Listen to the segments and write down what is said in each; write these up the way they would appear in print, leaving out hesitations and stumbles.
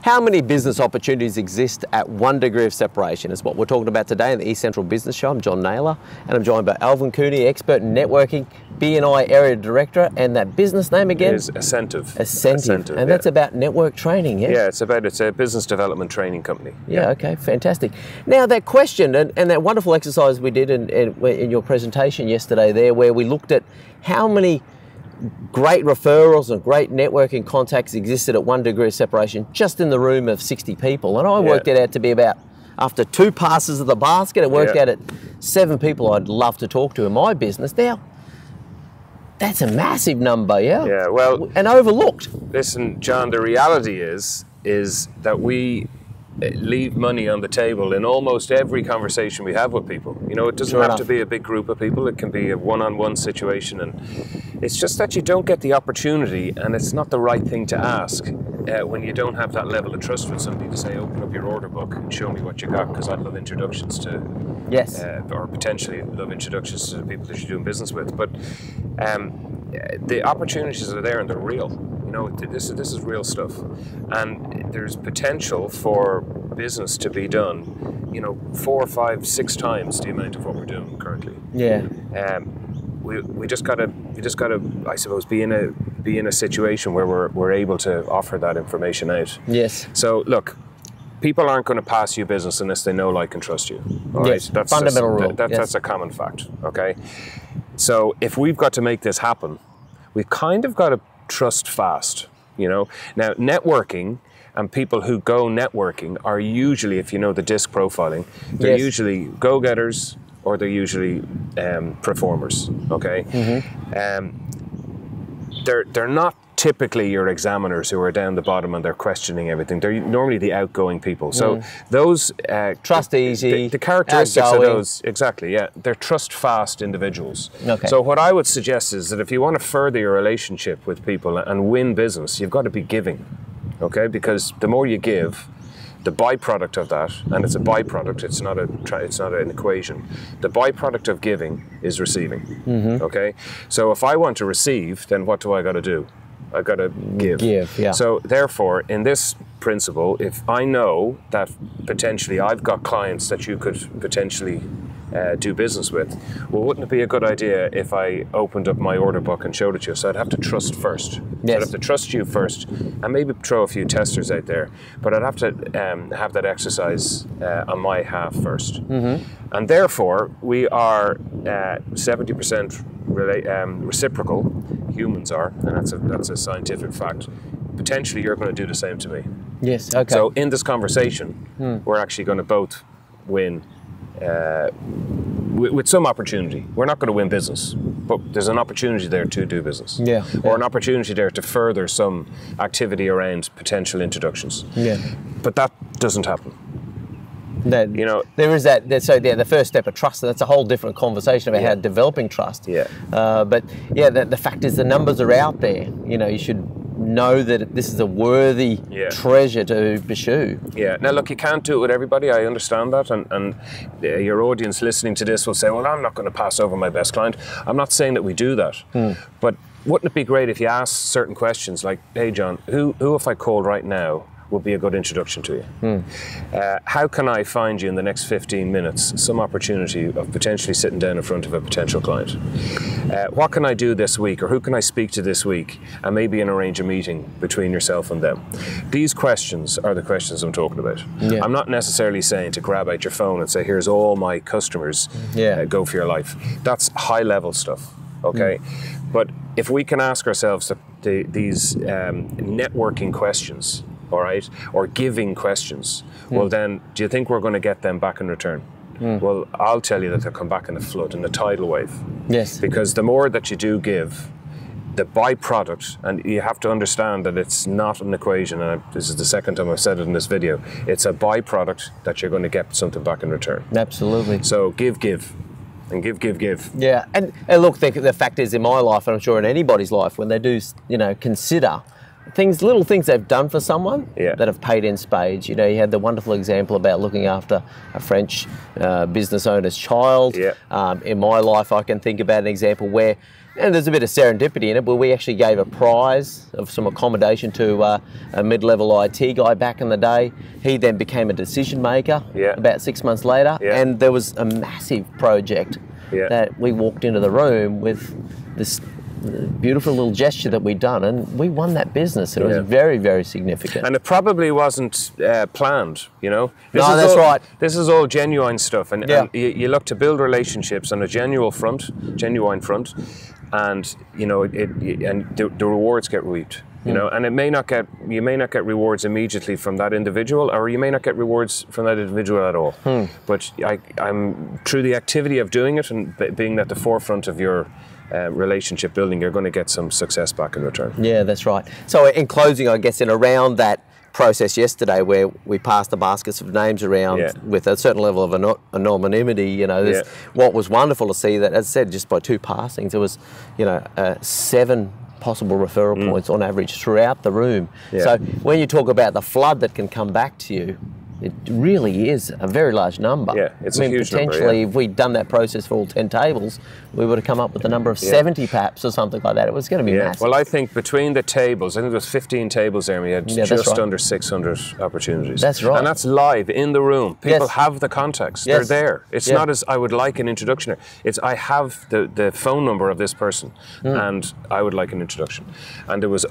How many business opportunities exist at 1 degree of separation is what we're talking about today in the East Central Business Show. I'm John Naylor and I'm joined by Alvin Cooney, expert in networking, BNI Area Director, and that business name again? Is Ascentive. Ascentive. And that's about network training, yes? Yeah, it's a business development training company. Yeah, okay, fantastic. Now that question and that wonderful exercise we did in your presentation yesterday there, where we looked at how many great referrals and great networking contacts existed at 1 degree of separation just in the room of 60 people. And I worked it out to be about, after 2 passes of the basket, it worked out at 7 people I'd love to talk to in my business. Now, that's a massive number, yeah? Yeah, well... And overlooked. Listen, John, the reality is that we leave money on the table in almost every conversation we have with people. You know, it doesn't have to be a big group of people. It can be a one-on-one situation, and it's just that you don't get the opportunity, and it's not the right thing to ask when you don't have that level of trust with somebody to say, open up your order book and show me what you got, because I'd love introductions to, or potentially love introductions to the people that you're doing business with. But the opportunities are there and they're real. You know, this is real stuff, and there's potential for business to be done, you know, 4, 5, 6 times the amount of what we're doing currently. Yeah. We just gotta, I suppose, be in a situation where we're able to offer that information out. Yes. So look, people aren't going to pass you business unless they know, like, and trust you. All yes. Right? That's fundamental rule. That's a common fact. Okay. So if we've got to make this happen, we've kind of got to trust fast, you know. Now, networking and people who go networking are usually, if you know the DISC profiling, they're usually go-getters or they're usually performers, okay? They're not typically your examiners who are down the bottom and they're questioning everything. They're normally the outgoing people. So those... trust easy, the characteristics outgoing. of those, exactly, yeah. They're trust-fast individuals. Okay. So what I would suggest is that if you want to further your relationship with people and win business, you've got to be giving, okay? Because the more you give, the byproduct of that, and it's a byproduct, it's not an equation. The byproduct of giving is receiving, okay? So if I want to receive, then what do I got to do? I've got to give. Yeah. So therefore, in this principle, if I know that potentially I've got clients that you could potentially do business with, well, wouldn't it be a good idea if I opened up my order book and showed it to you? So I'd have to trust first. Yes. I'd have to trust you first, and maybe throw a few testers out there, but I'd have to have that exercise on my half first. And therefore, we are 70% reciprocal. Humans are, and that's a scientific fact. Potentially, you're going to do the same to me. Yes. Okay. So in this conversation, we're actually going to both win with some opportunity. We're not going to win business, but there's an opportunity there to do business. Yeah. Or an opportunity there to further some activity around potential introductions. Yeah. But that doesn't happen. That, you know, there is that. So the first step of trust. That's a whole different conversation about how developing trust. Yeah. But yeah, the fact is the numbers are out there. You know, you should know that this is a worthy treasure to pursue. Yeah. Now, look, you can't do it with everybody. I understand that, and your audience listening to this will say, "Well, I'm not going to pass over my best client." I'm not saying that we do that, but wouldn't it be great if you asked certain questions like, "Hey, John, who if I called right now would be a good introduction to you? How can I find you in the next 15 minutes some opportunity of potentially sitting down in front of a potential client? What can I do this week, or who can I speak to this week, and maybe arrange a meeting between yourself and them?" These questions are the questions I'm talking about. Yeah. I'm not necessarily saying to grab out your phone and say, "Here's all my customers, go for your life." That's high level stuff, okay? But if we can ask ourselves these networking questions, all right, or giving questions, well then, do you think we're going to get them back in return? Well, I'll tell you that they'll come back in a flood, in a tidal wave. Yes. Because the more that you do give, the byproduct, and you have to understand that it's not an equation, and this is the second time I've said it in this video, it's a byproduct that you're going to get something back in return. Absolutely. So give. And give. Yeah, and look, the fact is, in my life, and I'm sure in anybody's life, when they do, you know, consider little things they've done for someone that have paid in spades. You know, you had the wonderful example about looking after a French business owner's child. In my life, I can think about an example where And there's a bit of serendipity in it, but we actually gave a prize of some accommodation to a mid-level IT guy back in the day. He then became a decision maker about 6 months later, and there was a massive project that we walked into the room with this beautiful little gesture that we'd done, and we won that business. It was very, very significant. And it probably wasn't planned, you know. That's right. This is all genuine stuff, and you look to build relationships on a genuine front, and you know, and the rewards get reaped. You know, and you may not get rewards immediately from that individual, or you may not get rewards from that individual at all. But I'm through the activity of doing it and being at the forefront of your relationship building, you're going to get some success back in return. Yeah, that's right. So in closing, I guess in around that process yesterday where we passed the baskets of names around with a certain level of anonymity, you know, what was wonderful to see that, as I said, just by 2 passings, there was, you know, 7 possible referral points on average throughout the room. So when you talk about the flood that can come back to you, it really is a very large number. Yeah, it's a huge potentially, number, if we'd done that process for all 10 tables, we would have come up with a number of 70 perhaps or something like that. It was going to be massive. Well, I think between the tables, I think there was 15 tables there, and we had just under 600 opportunities. That's right. And that's live in the room. People have the contacts. They're there. It's not as I would like an introduction. It's I have the phone number of this person, and I would like an introduction. And there was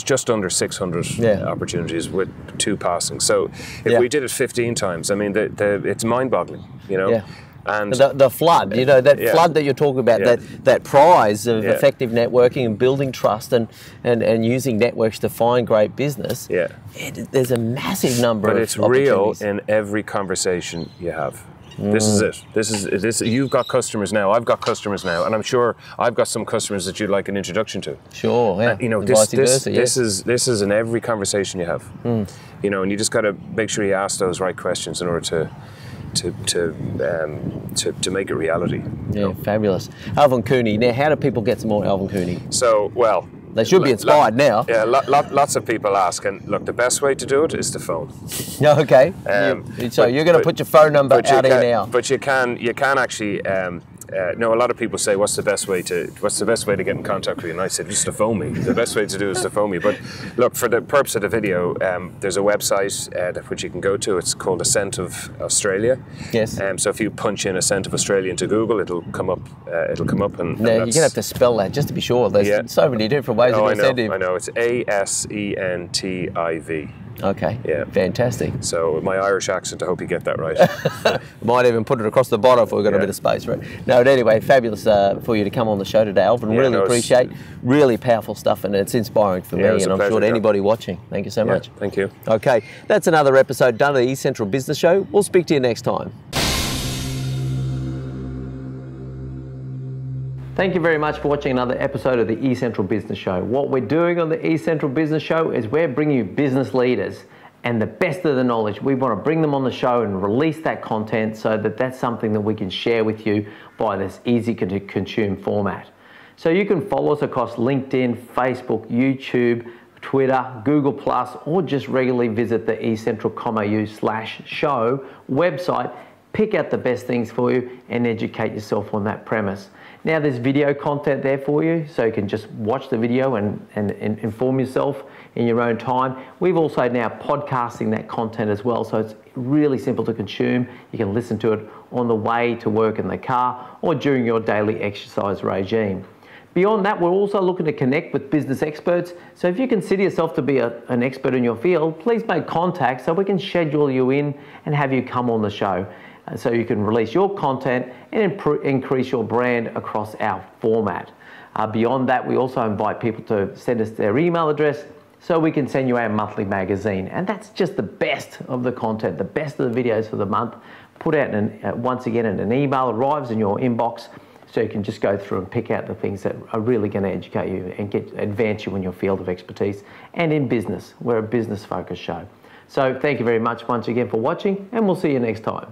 just under 600 opportunities with 2 passings. So if we did it 15 times, I mean, it's mind-boggling, you know. And the flood, you know, that flood that you're talking about, that prize of effective networking and building trust and using networks to find great business. There's a massive number of opportunities. But it's real in every conversation you have. This is it. This is you've got customers now. I've got customers now, and I'm sure I've got some customers that you'd like an introduction to. Sure, yeah. You know, this is in every conversation you have. You know, and you just got to make sure you ask those right questions in order to make it reality. Yeah, fabulous. Alvin Cooney. Now, how do people get some more Alvin Cooney? So, well, they should be inspired now. Yeah, lots of people ask, and look, the best way to do it is to phone. Okay. So you're going to put your phone number out here now. But you can actually. No, a lot of people say, "What's the best way to get in contact with you?" And I said, "Just to phone me. The best way to do is to phone me." But look, for the purpose of the video, there's a website which you can go to. It's called Ascent of Australia. Yes. So if you punch in Ascent of Australia into Google, it'll come up. And now you're gonna have to spell that just to be sure. There's so many different ways of Ascentive. I know. It's ASENTIV. Okay. Yeah. Fantastic. So my Irish accent, I hope you get that right. Might even put it across the bottom if we've got a bit of space for it. No, but anyway, fabulous for you to come on the show today, Alvin. Really appreciate. Really powerful stuff, and it's inspiring for me, and I'm sure to anybody watching. Thank you so much. Thank you. Okay, that's another episode done of the East Central Business Show. We'll speak to you next time. Thank you very much for watching another episode of the East Central Business Show. What we're doing on the East Central Business Show is we're bringing you business leaders and the best of the knowledge. We want to bring them on the show and release that content so that that's something that we can share with you by this easy to consume format. So you can follow us across LinkedIn, Facebook, YouTube, Twitter, Google+, or just regularly visit the eCentral.com.au/show website, pick out the best things for you and educate yourself on that premise. Now there's video content there for you, so you can just watch the video and inform yourself in your own time. We've also now podcasting that content as well, so it's really simple to consume. You can listen to it on the way to work in the car or during your daily exercise regime. Beyond that, we're also looking to connect with business experts. So if you consider yourself to be an expert in your field, please make contact so we can schedule you in and have you come on the show. So you can release your content and increase your brand across our format. Beyond that, we also invite people to send us their email address so we can send you our monthly magazine. And that's just the best of the content, the best of the videos for the month, put out once again in an email, arrives in your inbox, so you can just go through and pick out the things that are really going to educate you and advance you in your field of expertise and in business. We're a business-focused show. So thank you very much once again for watching, and we'll see you next time.